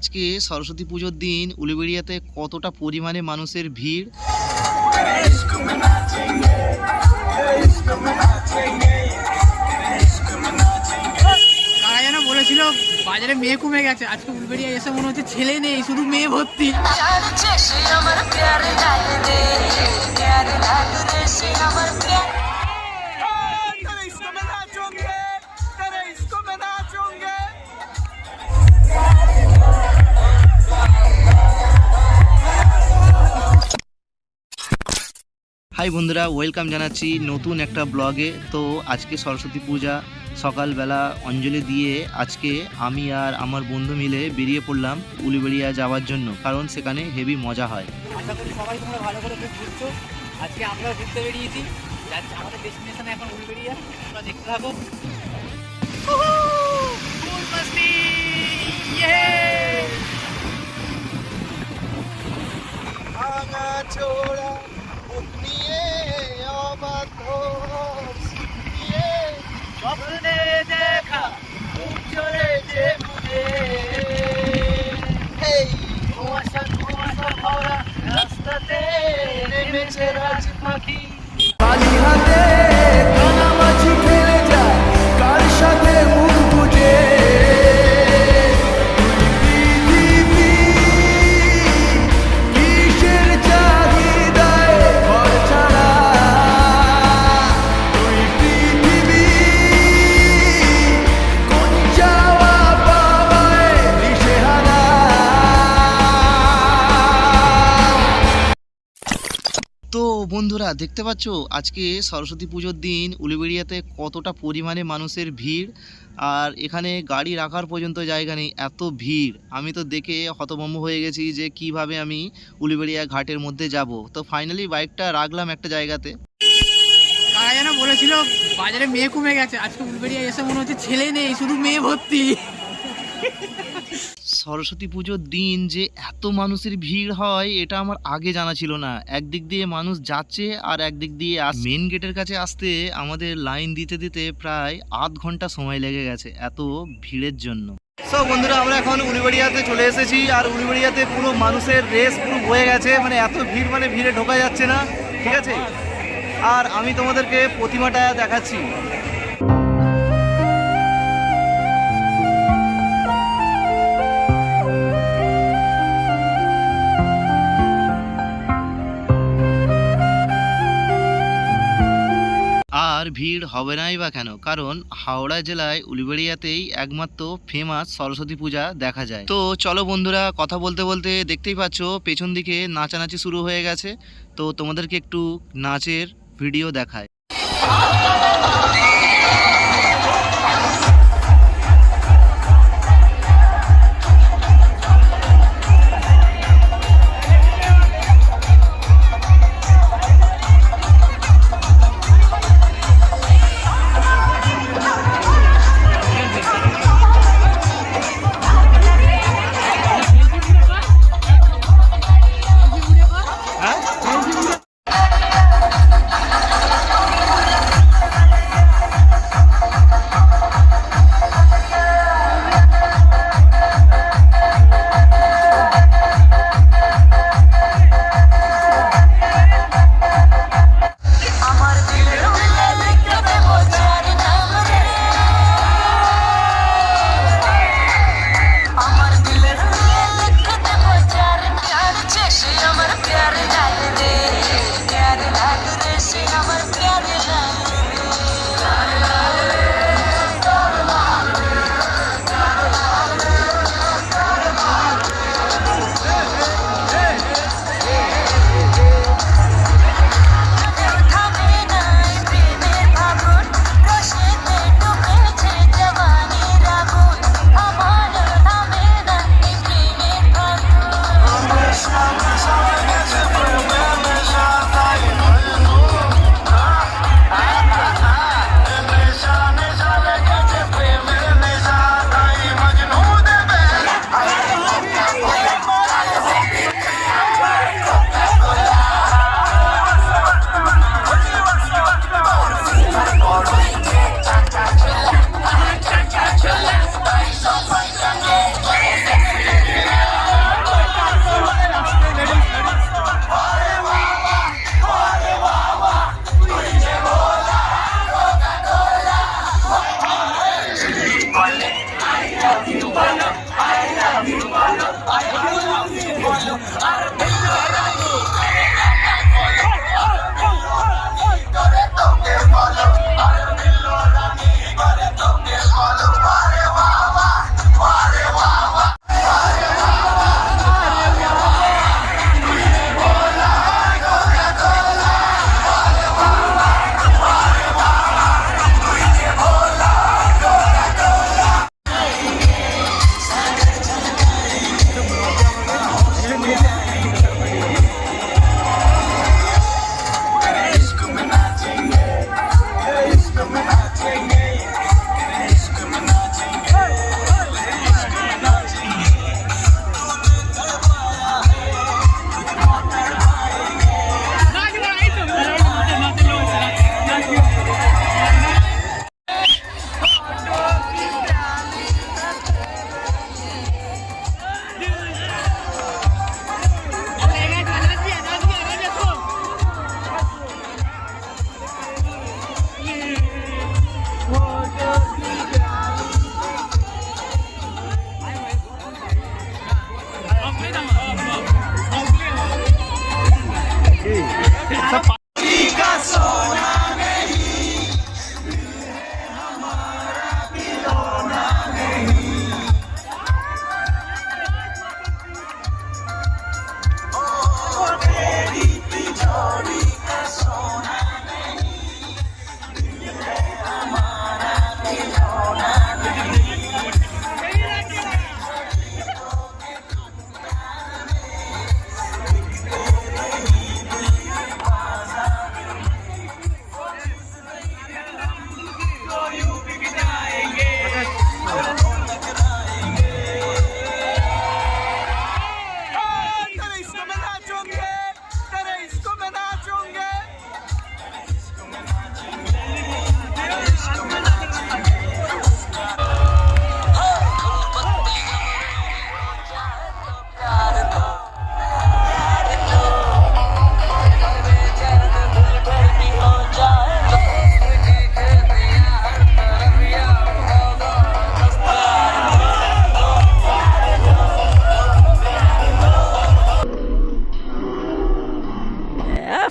আজকে সরস্বতী পুজোর দিন উলুবেড়িয়াতে কতটা পরিমাণে মানুষের ভিড়। কারা যেন বলেছিল বাজারে মেয়ে কমে গেছে, আজকে উলুবেড়িয়া এসে মনে হচ্ছে ছেলে নেই, শুধু মেয়ে ভর্তি। হাই বন্ধুরা, ওয়েলকাম জানাচ্ছি নতুন একটা ব্লগে। তো আজকে সরস্বতী পূজা, সকালবেলা অঞ্জলি দিয়ে আজকে আমি আর আমার বন্ধু মিলে বেরিয়ে পড়লাম উলুবেড়িয়া যাওয়ার জন্য, কারণ সেখানে হেভি মজা হয়। আশা করি সবাই তোমরা ভালো করে খুব ঘুরছো। আজকে আমরা ঘুরতে বেরিয়েছি, যাচ্ছি আমাদের ডেস্টিনেশন এখন উলুবেড়িয়া। তোমরা দেখতে থাকো। ফুল মাস্তি, ইয়ে ভাঙা চোরা নিয়ে অবাধ্য স্বপ্নে দেখা চলে যে মুখে কুয়াশা কুয়াশা ভরা রাস্তাতে নেমেছে রাজ পাখি। খালি হাতে কানামাছি খেলে যায়, কার সাথে মুখ বুঝে পৃথিবী কিসের চাহিদায় ঘর ছাড়া, তুই পৃথিবী কোন যাওয়া পাওয়ায় দিশেহারা। তো বন্ধুরা দেখতে পাচ্ছ আজকে সরস্বতী পুজোর দিন উলুবেড়িয়াতে কতটা পরিমাণে মানুষের ভিড়, আর এখানে গাড়ি রাখার পর্যন্ত জায়গা নেই, এত ভিড়। আমি তো দেখে হতভম্ব হয়ে গেছি যে কিভাবে আমি উলুবেড়িয়া ঘাটের মধ্যে যাব। তো ফাইনালি বাইকটা রাখলাম একটা জায়গাতে। কারা যেন বলেছিল বাজারে মেয়ে কমে গেছে, আজকে উলুবেড়িয়া এসে মনে হচ্ছে ছেলে নেই, শুধু মেয়ে ভর্তি। সরস্বতী পুজোর দিন যে এত মানুষের ভিড় হয় এটা আমার আগে জানা ছিল না। একদিক দিয়ে মানুষ যাচ্ছে আর একদিক দিয়ে মেন গেটের কাছে আসতে আমাদের লাইন দিতে দিতে প্রায় আধ ঘন্টা সময় লেগে গেছে এত ভিড়ের জন্য। সো বন্ধুরা, আমরা এখন উলুবেড়িয়াতে চলে এসেছি, আর উলুবেড়িয়াতে পুরো মানুষের রেস পুরো বয়ে গেছে, মানে এত ভিড়, মানে ভিড়ে ঢোকা যাচ্ছে না, ঠিক আছে। আর আমি তোমাদেরকে প্রতিমাটা দেখাচ্ছি। আর ভিড় হবে নাই বা কেন, কারণ হাওড়া জেলায় উলুবেড়িয়াতেই একমাত্র ফেমাস সরস্বতী পূজা দেখা যায়। তো চলো বন্ধুরা, কথা বলতে বলতে দেখতেই পাচ্ছ পেছন দিকে নাচানাচি শুরু হয়ে গেছে। তো তোমাদেরকে একটু নাচের ভিডিও দেখায়।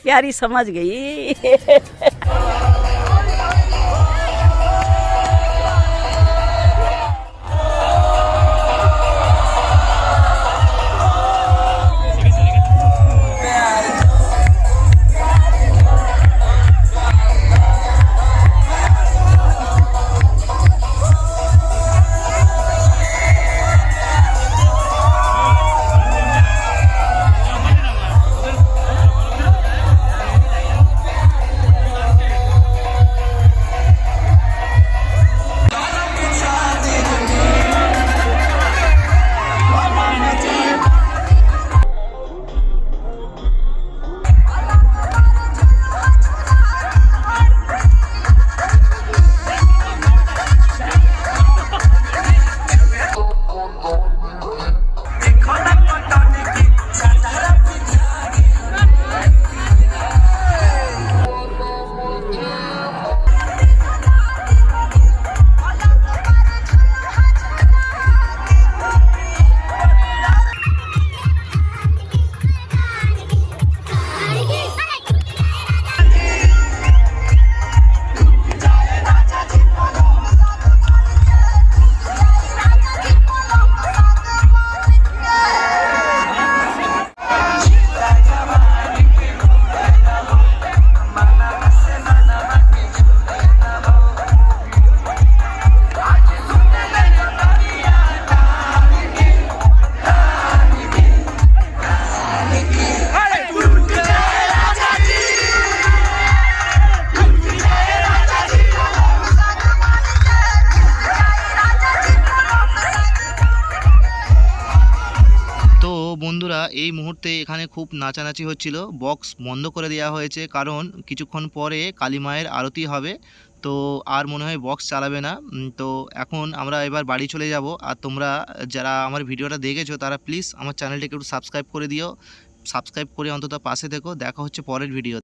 प्यारी समझ गई। বন্ধুরা এই মুহূর্তে এখানে খুব নাচানাচি হচ্ছিল, বক্স বন্ধ করে দেওয়া হয়েছে কারণ কিছুক্ষণ পরে কালী মায়ের আরতি হবে, তো আর মনে হয় বক্স চালাবে না। তো এখন আমরা এবার বাড়ি চলে যাব। আর তোমরা যারা আমার ভিডিওটা দেখেছো তারা প্লিজ আমার চ্যানেলটাকে একটু সাবস্ক্রাইব করে দিও, সাবস্ক্রাইব করে অন্তত পাশে থেকো। দেখা হচ্ছে পরের ভিডিও।